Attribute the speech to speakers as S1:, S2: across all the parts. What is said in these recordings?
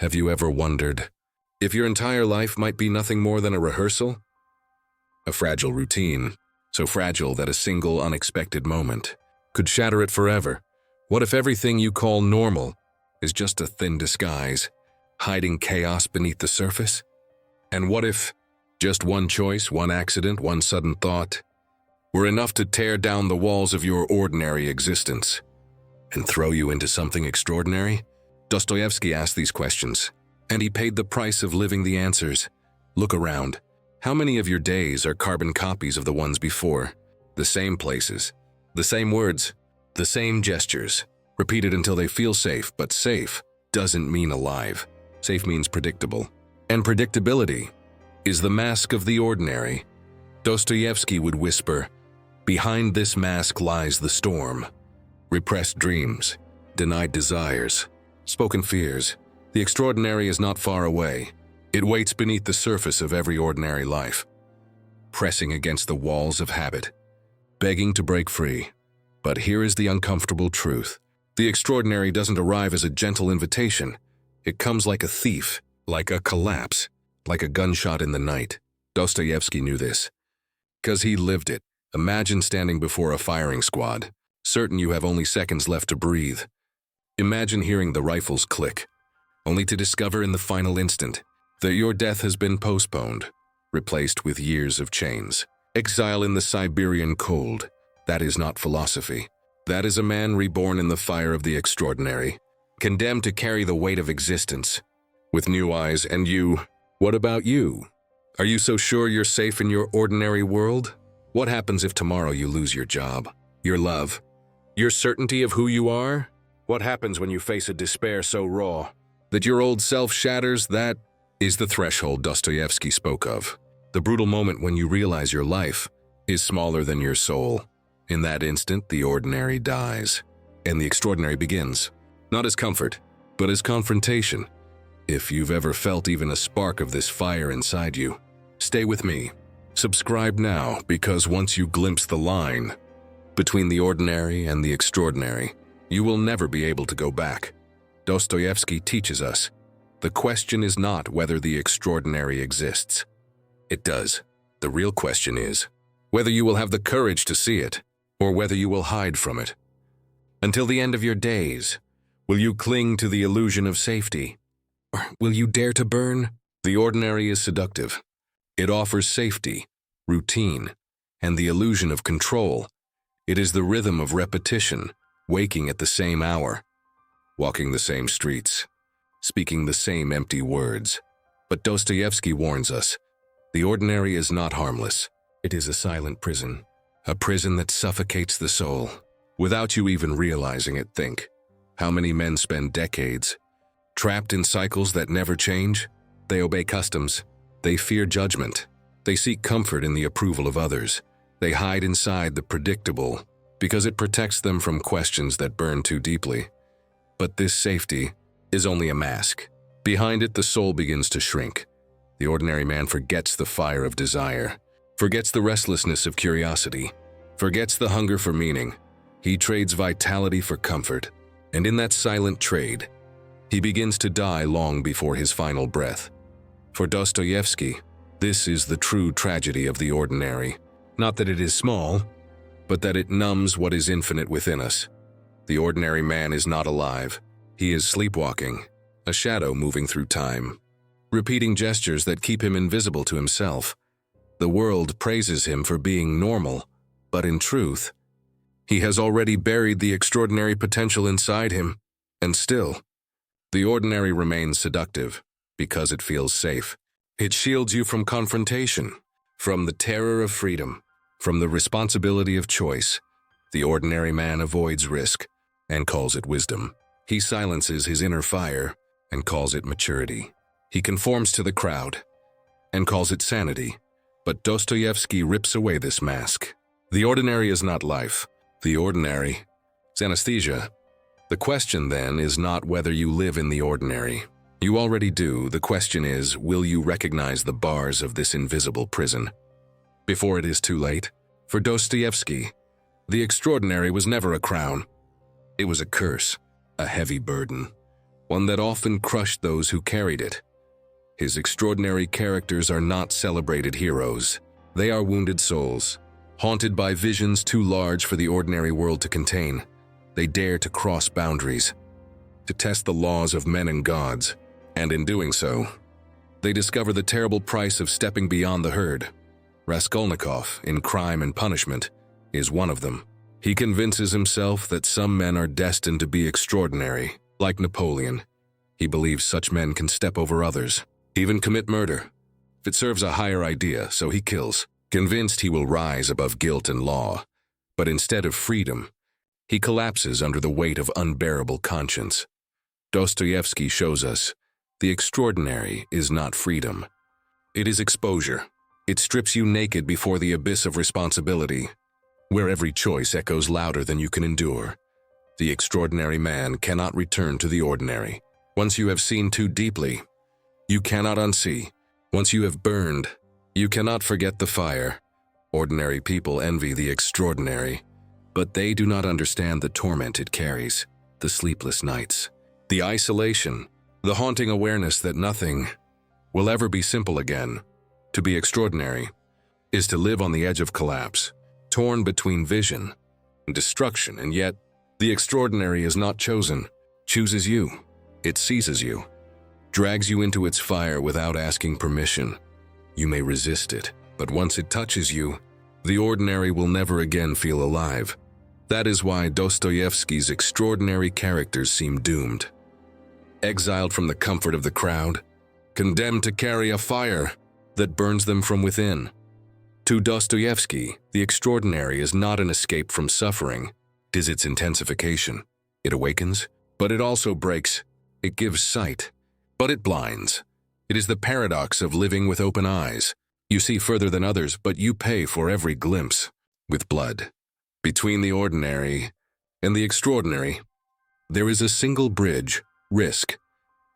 S1: Have you ever wondered if your entire life might be nothing more than a rehearsal? A fragile routine, so fragile that a single unexpected moment could shatter it forever. What if everything you call normal is just a thin disguise, hiding chaos beneath the surface? And what if just one choice, one accident, one sudden thought were enough to tear down the walls of your ordinary existence and throw you into something extraordinary? Dostoevsky asked these questions, and he paid the price of living the answers. Look around. How many of your days are carbon copies of the ones before? The same places, the same words, the same gestures, repeated until they feel safe, but safe doesn't mean alive. Safe means predictable. And predictability is the mask of the ordinary. Dostoevsky would whisper, "Behind this mask lies the storm. Repressed dreams, denied desires, spoken fears. The extraordinary is not far away. It waits beneath the surface of every ordinary life, pressing against the walls of habit, begging to break free. But here is the uncomfortable truth. The extraordinary doesn't arrive as a gentle invitation. It comes like a thief, like a collapse, like a gunshot in the night." Dostoevsky knew this, because he lived it. Imagine standing before a firing squad, certain you have only seconds left to breathe. Imagine hearing the rifles click, only to discover in the final instant that your death has been postponed, replaced with years of chains. Exile in the Siberian cold. That is not philosophy. That is a man reborn in the fire of the extraordinary, condemned to carry the weight of existence with new eyes. And you, what about you? Are you so sure you're safe in your ordinary world? What happens if tomorrow you lose your job, your love, your certainty of who you are? What happens when you face a despair so raw that your old self shatters? That is the threshold Dostoevsky spoke of. The brutal moment when you realize your life is smaller than your soul. In that instant, the ordinary dies, and the extraordinary begins, not as comfort, but as confrontation. If you've ever felt even a spark of this fire inside you, stay with me. Subscribe now, because once you glimpse the line between the ordinary and the extraordinary, you will never be able to go back. Dostoevsky teaches us, the question is not whether the extraordinary exists. It does. The real question is whether you will have the courage to see it, or whether you will hide from it. Until the end of your days, will you cling to the illusion of safety? Or will you dare to burn? The ordinary is seductive. It offers safety, routine, and the illusion of control. It is the rhythm of repetition, waking at the same hour, walking the same streets, speaking the same empty words. But Dostoevsky warns us, the ordinary is not harmless. It is a silent prison, a prison that suffocates the soul. Without you even realizing it, think, how many men spend decades trapped in cycles that never change? They obey customs. They fear judgment. They seek comfort in the approval of others. They hide inside the predictable because it protects them from questions that burn too deeply. But this safety is only a mask. Behind it, the soul begins to shrink. The ordinary man forgets the fire of desire, forgets the restlessness of curiosity, forgets the hunger for meaning. He trades vitality for comfort, and in that silent trade, he begins to die long before his final breath. For Dostoevsky, this is the true tragedy of the ordinary. Not that it is small, but that it numbs what is infinite within us. The ordinary man is not alive. He is sleepwalking, a shadow moving through time, repeating gestures that keep him invisible to himself. The world praises him for being normal, but in truth, he has already buried the extraordinary potential inside him. And still, the ordinary remains seductive because it feels safe. It shields you from confrontation, from the terror of freedom, from the responsibility of choice. The ordinary man avoids risk and calls it wisdom. He silences his inner fire and calls it maturity. He conforms to the crowd and calls it sanity. But Dostoevsky rips away this mask. The ordinary is not life. The ordinary is anesthesia. The question then is not whether you live in the ordinary. You already do. The question is, will you recognize the bars of this invisible prison before it is too late? For Dostoevsky, the extraordinary was never a crown. It was a curse, a heavy burden, one that often crushed those who carried it. His extraordinary characters are not celebrated heroes. They are wounded souls, haunted by visions too large for the ordinary world to contain. They dare to cross boundaries, to test the laws of men and gods, and in doing so, they discover the terrible price of stepping beyond the herd. Raskolnikov, in Crime and Punishment, is one of them. He convinces himself that some men are destined to be extraordinary, like Napoleon. He believes such men can step over others, even commit murder, if it serves a higher idea, so he kills, convinced he will rise above guilt and law. But instead of freedom, he collapses under the weight of unbearable conscience. Dostoevsky shows us the extraordinary is not freedom. It is exposure. It strips you naked before the abyss of responsibility, where every choice echoes louder than you can endure. The extraordinary man cannot return to the ordinary. Once you have seen too deeply, you cannot unsee. Once you have burned, you cannot forget the fire. Ordinary people envy the extraordinary, but they do not understand the torment it carries, the sleepless nights, the isolation, the haunting awareness that nothing will ever be simple again. To be extraordinary is to live on the edge of collapse, torn between vision and destruction, and yet the extraordinary is not chosen, chooses you. It seizes you, drags you into its fire without asking permission. You may resist it, but once it touches you, the ordinary will never again feel alive. That is why Dostoevsky's extraordinary characters seem doomed. Exiled from the comfort of the crowd, condemned to carry a fire that burns them from within. To Dostoevsky, the extraordinary is not an escape from suffering, it is its intensification. It awakens, but it also breaks. It gives sight, but it blinds. It is the paradox of living with open eyes. You see further than others, but you pay for every glimpse with blood. Between the ordinary and the extraordinary, there is a single bridge, risk.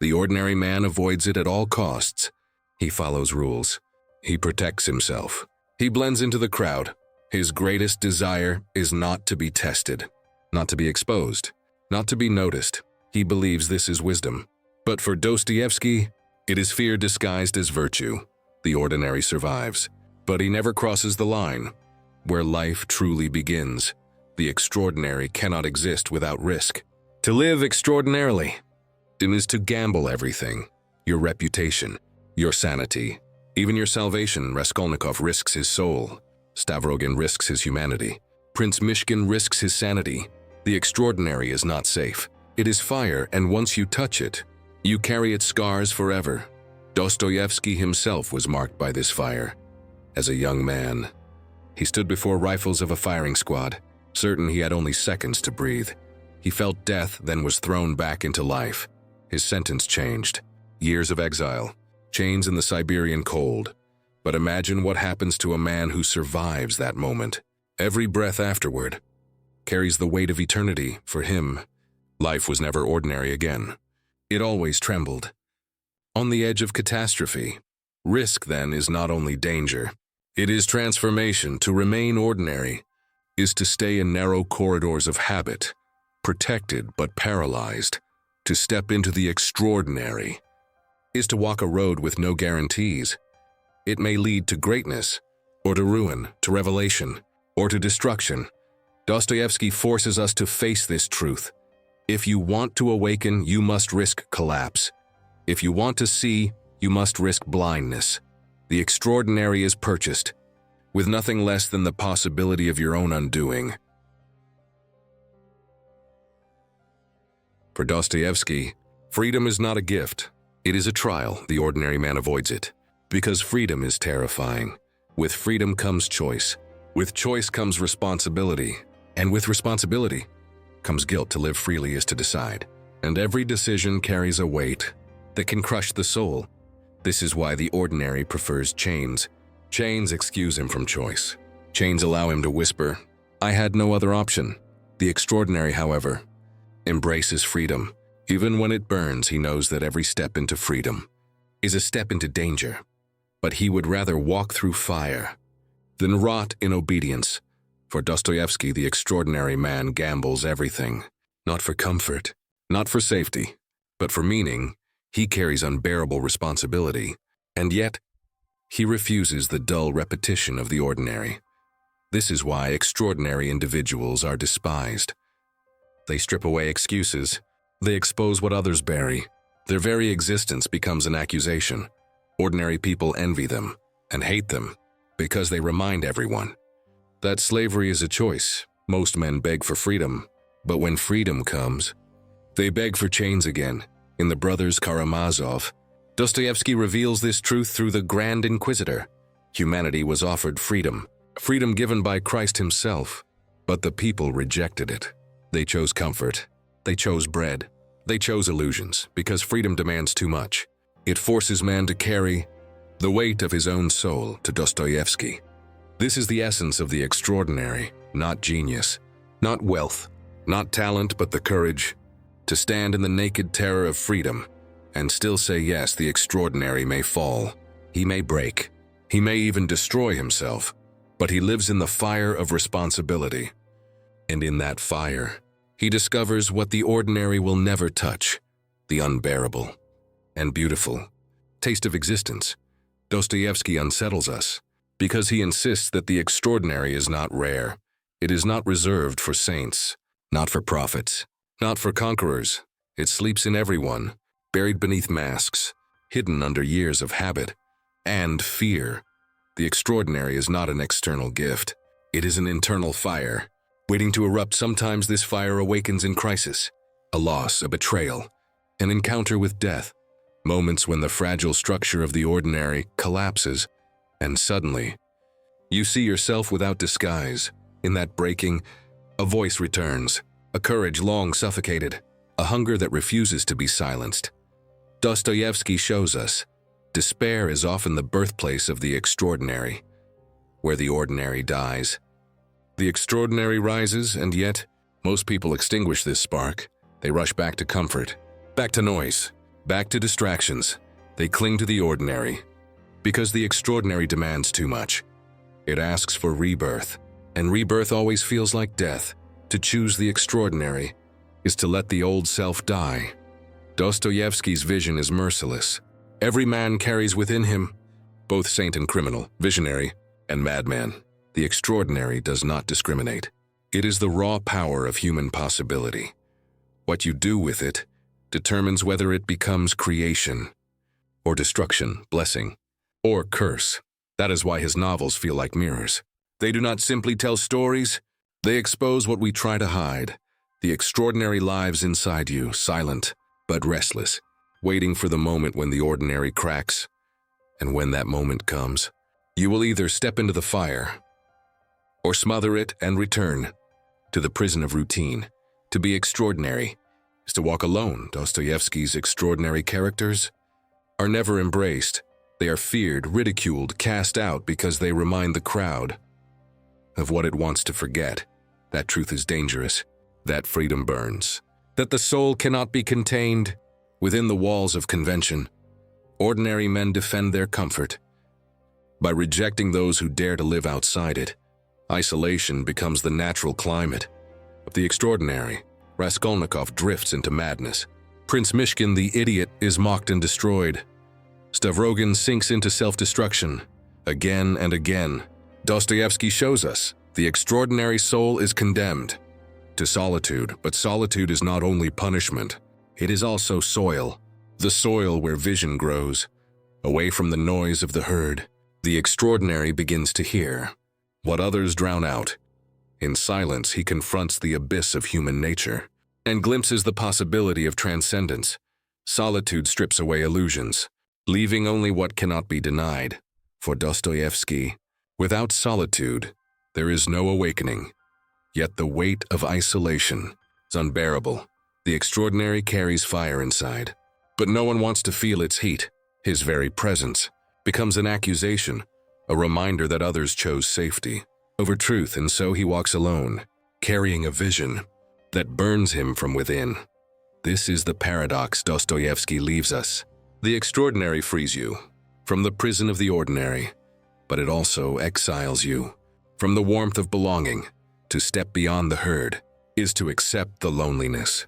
S1: The ordinary man avoids it at all costs. He follows rules. He protects himself. He blends into the crowd. His greatest desire is not to be tested, not to be exposed, not to be noticed. He believes this is wisdom. But for Dostoevsky, it is fear disguised as virtue. The ordinary survives, but he never crosses the line. Where life truly begins, the extraordinary cannot exist without risk. To live extraordinarily is to gamble everything, your reputation, your sanity, even your salvation. Raskolnikov risks his soul. Stavrogin risks his humanity. Prince Mishkin risks his sanity. The extraordinary is not safe. It is fire, and once you touch it, you carry its scars forever. Dostoevsky himself was marked by this fire. As a young man, he stood before rifles of a firing squad, certain he had only seconds to breathe. He felt death, then was thrown back into life. His sentence changed. Years of exile, chains in the Siberian cold. But imagine what happens to a man who survives that moment. Every breath afterward carries the weight of eternity. For him, life was never ordinary again. It always trembled. On the edge of catastrophe, risk then is not only danger, it is transformation. To remain ordinary is to stay in narrow corridors of habit, protected but paralyzed. To step into the extraordinary is to walk a road with no guarantees. It may lead to greatness, or to ruin, to revelation, or to destruction. Dostoevsky forces us to face this truth. If you want to awaken, you must risk collapse. If you want to see, you must risk blindness. The extraordinary is purchased, with nothing less than the possibility of your own undoing. For Dostoevsky, freedom is not a gift. It is a trial. The ordinary man avoids it, because freedom is terrifying. With freedom comes choice. With choice comes responsibility. And with responsibility comes guilt. To live freely is to decide. And every decision carries a weight that can crush the soul. This is why the ordinary prefers chains. Chains excuse him from choice. Chains allow him to whisper, "I had no other option." The extraordinary, however, embraces freedom. Even when it burns, he knows that every step into freedom is a step into danger. But he would rather walk through fire than rot in obedience. For Dostoevsky, the extraordinary man gambles everything, not for comfort, not for safety, But for meaning, he carries unbearable responsibility, and yet, he refuses the dull repetition of the ordinary. This is why extraordinary individuals are despised. They strip away excuses. They expose what others bury. Their very existence becomes an accusation. Ordinary people envy them and hate them because they remind everyone that slavery is a choice. Most men beg for freedom, but when freedom comes, they beg for chains again. In The Brothers Karamazov, Dostoevsky reveals this truth through the Grand Inquisitor. Humanity was offered freedom, freedom given by Christ himself, but the people rejected it. They chose comfort, they chose bread, they chose illusions, because freedom demands too much. It forces man to carry the weight of his own soul to Dostoevsky. This is the essence of the extraordinary, not genius, not wealth, not talent, but the courage to stand in the naked terror of freedom and still say yes. The extraordinary may fall, he may break, he may even destroy himself, but he lives in the fire of responsibility. And in that fire, he discovers what the ordinary will never touch, the unbearable and beautiful taste of existence. Dostoevsky unsettles us because he insists that the extraordinary is not rare. It is not reserved for saints, not for prophets, not for conquerors. It sleeps in everyone, buried beneath masks, hidden under years of habit and fear. The extraordinary is not an external gift. It is an internal fire, waiting to erupt. Sometimes this fire awakens in crisis, a loss, a betrayal, an encounter with death, moments when the fragile structure of the ordinary collapses, and suddenly, you see yourself without disguise. In that breaking, a voice returns, a courage long suffocated, a hunger that refuses to be silenced. Dostoevsky shows us despair is often the birthplace of the extraordinary. Where the ordinary dies, the extraordinary rises, and yet, most people extinguish this spark. They rush back to comfort, back to noise, back to distractions. They cling to the ordinary, because the extraordinary demands too much. It asks for rebirth, and rebirth always feels like death. To choose the extraordinary is to let the old self die. Dostoevsky's vision is merciless. Every man carries within him both saint and criminal, visionary and madman. The extraordinary does not discriminate. It is the raw power of human possibility. What you do with it determines whether it becomes creation or destruction, blessing or curse. That is why his novels feel like mirrors. They do not simply tell stories, they expose what we try to hide. The extraordinary lives inside you, silent but restless, waiting for the moment when the ordinary cracks. And when that moment comes, you will either step into the fire or smother it and return to the prison of routine. To be extraordinary is to walk alone. Dostoevsky's extraordinary characters are never embraced. They are feared, ridiculed, cast out because they remind the crowd of what it wants to forget. That truth is dangerous, that freedom burns, that the soul cannot be contained within the walls of convention. Ordinary men defend their comfort by rejecting those who dare to live outside it. Isolation becomes the natural climate of the extraordinary. Raskolnikov drifts into madness. Prince Mishkin the idiot is mocked and destroyed. Stavrogin sinks into self-destruction again and again. Dostoevsky shows us the extraordinary soul is condemned to solitude, but solitude is not only punishment, it is also soil, the soil where vision grows. Away from the noise of the herd, the extraordinary begins to hear what others drown out. In silence, he confronts the abyss of human nature and glimpses the possibility of transcendence. Solitude strips away illusions, leaving only what cannot be denied. For Dostoevsky, without solitude, there is no awakening. Yet the weight of isolation is unbearable. The extraordinary carries fire inside, but no one wants to feel its heat. His very presence becomes an accusation, a reminder that others chose safety over truth, and so he walks alone, carrying a vision that burns him from within. This is the paradox Dostoevsky leaves us. The extraordinary frees you from the prison of the ordinary, but it also exiles you from the warmth of belonging. To step beyond the herd is to accept the loneliness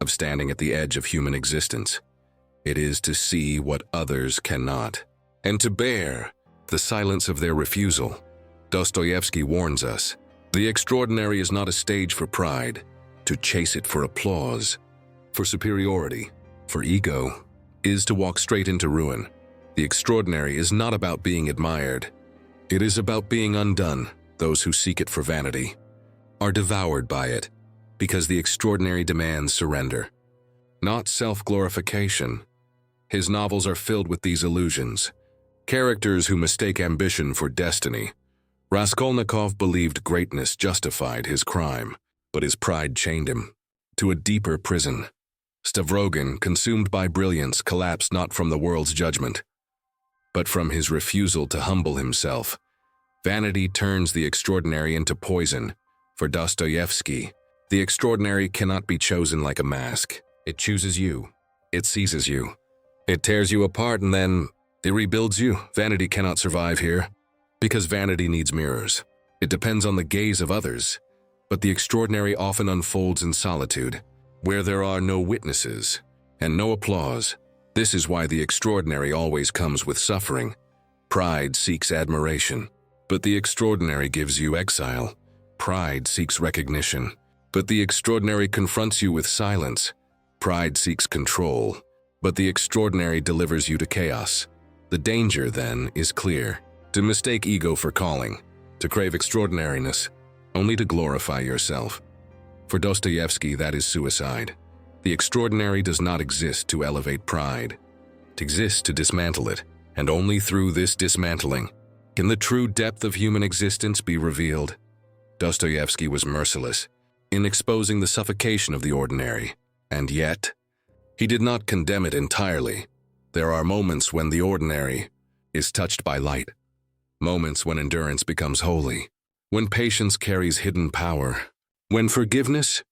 S1: of standing at the edge of human existence. It is to see what others cannot, and to bear the silence of their refusal. Dostoevsky warns us, the extraordinary is not a stage for pride, to chase it for applause, for superiority, for ego, is to walk straight into ruin. The extraordinary is not about being admired. It is about being undone. Those who seek it for vanity are devoured by it, because the extraordinary demands surrender, not self-glorification. His novels are filled with these illusions, characters who mistake ambition for destiny. Raskolnikov believed greatness justified his crime, but his pride chained him to a deeper prison. Stavrogin, consumed by brilliance, collapsed not from the world's judgment, but from his refusal to humble himself. Vanity turns the extraordinary into poison. For Dostoevsky, the extraordinary cannot be chosen like a mask. It chooses you. It seizes you. It tears you apart and then it rebuilds you. Vanity cannot survive here, because vanity needs mirrors. It depends on the gaze of others, but the extraordinary often unfolds in solitude, where there are no witnesses and no applause. This is why the extraordinary always comes with suffering. Pride seeks admiration, but the extraordinary gives you exile. Pride seeks recognition, but the extraordinary confronts you with silence. Pride seeks control, but the extraordinary delivers you to chaos. The danger, then, is clear. To mistake ego for calling, to crave extraordinariness, only to glorify yourself. For Dostoevsky, that is suicide. The extraordinary does not exist to elevate pride. It exists to dismantle it, and only through this dismantling can the true depth of human existence be revealed. Dostoevsky was merciless in exposing the suffocation of the ordinary, and yet, he did not condemn it entirely. There are moments when the ordinary is touched by light, moments when endurance becomes holy, when patience carries hidden power, when forgiveness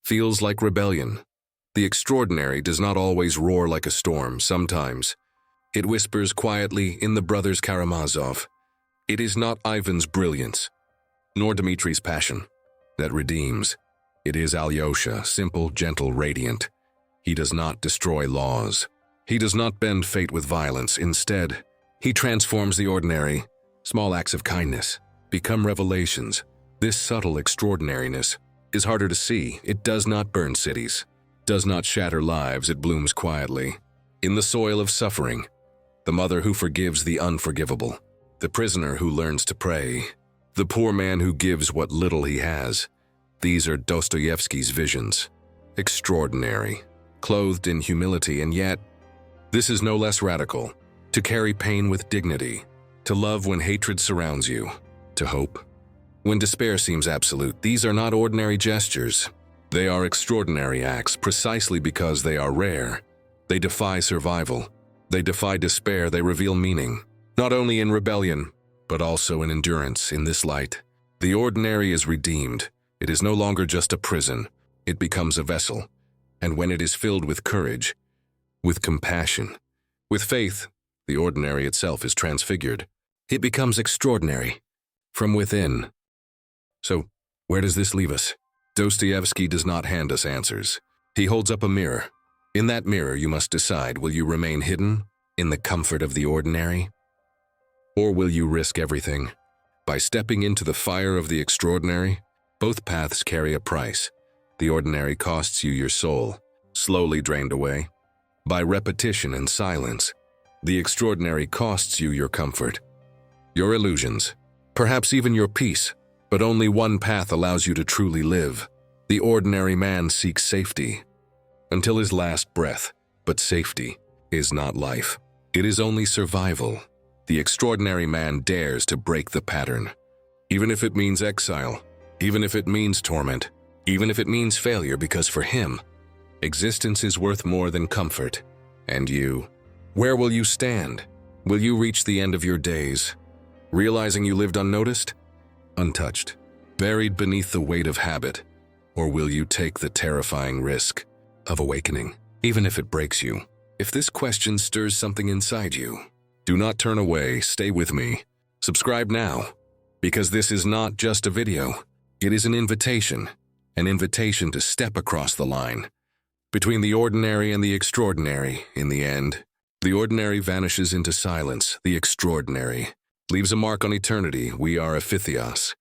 S1: feels like rebellion. The extraordinary does not always roar like a storm. Sometimes it whispers quietly in the brothers Karamazov. It is not Ivan's brilliance, nor Dmitri's passion, that redeems. It is Alyosha, simple, gentle, radiant. He does not destroy laws. He does not bend fate with violence. Instead, he transforms the ordinary. Small acts of kindness become revelations. This subtle extraordinariness is harder to see. It does not burn cities, does not shatter lives. It blooms quietly in the soil of suffering. The mother who forgives the unforgivable, the prisoner who learns to pray, the poor man who gives what little he has. These are Dostoevsky's visions. Extraordinary, clothed in humility, and yet, this is no less radical. To carry pain with dignity, to love when hatred surrounds you, to hope when despair seems absolute. These are not ordinary gestures. They are extraordinary acts precisely because they are rare. They defy survival. They defy despair. They reveal meaning, not only in rebellion, but also in endurance. In this light, the ordinary is redeemed. It is no longer just a prison. It becomes a vessel. And when it is filled with courage, with compassion, with faith, the ordinary itself is transfigured. It becomes extraordinary from within. So, where does this leave us? Dostoevsky does not hand us answers. He holds up a mirror. In that mirror, you must decide, will you remain hidden in the comfort of the ordinary? Or will you risk everything by stepping into the fire of the extraordinary? Both paths carry a price. The ordinary costs you your soul, slowly drained away by repetition and silence. The extraordinary costs you your comfort, your illusions, perhaps even your peace. But only one path allows you to truly live. The ordinary man seeks safety until his last breath, but safety is not life. It is only survival. The extraordinary man dares to break the pattern, even if it means exile, even if it means torment, even if it means failure, because for him, existence is worth more than comfort. And you, where will you stand? Will you reach the end of your days, realizing you lived unnoticed, untouched, buried beneath the weight of habit? Or will you take the terrifying risk of awakening, even if it breaks you? If this question stirs something inside you, do not turn away. Stay with me. Subscribe now, because this is not just a video. It is an invitation to step across the line, between the ordinary and the extraordinary, in the end. The ordinary vanishes into silence, the extraordinary leaves a mark on eternity. We are a Pythios,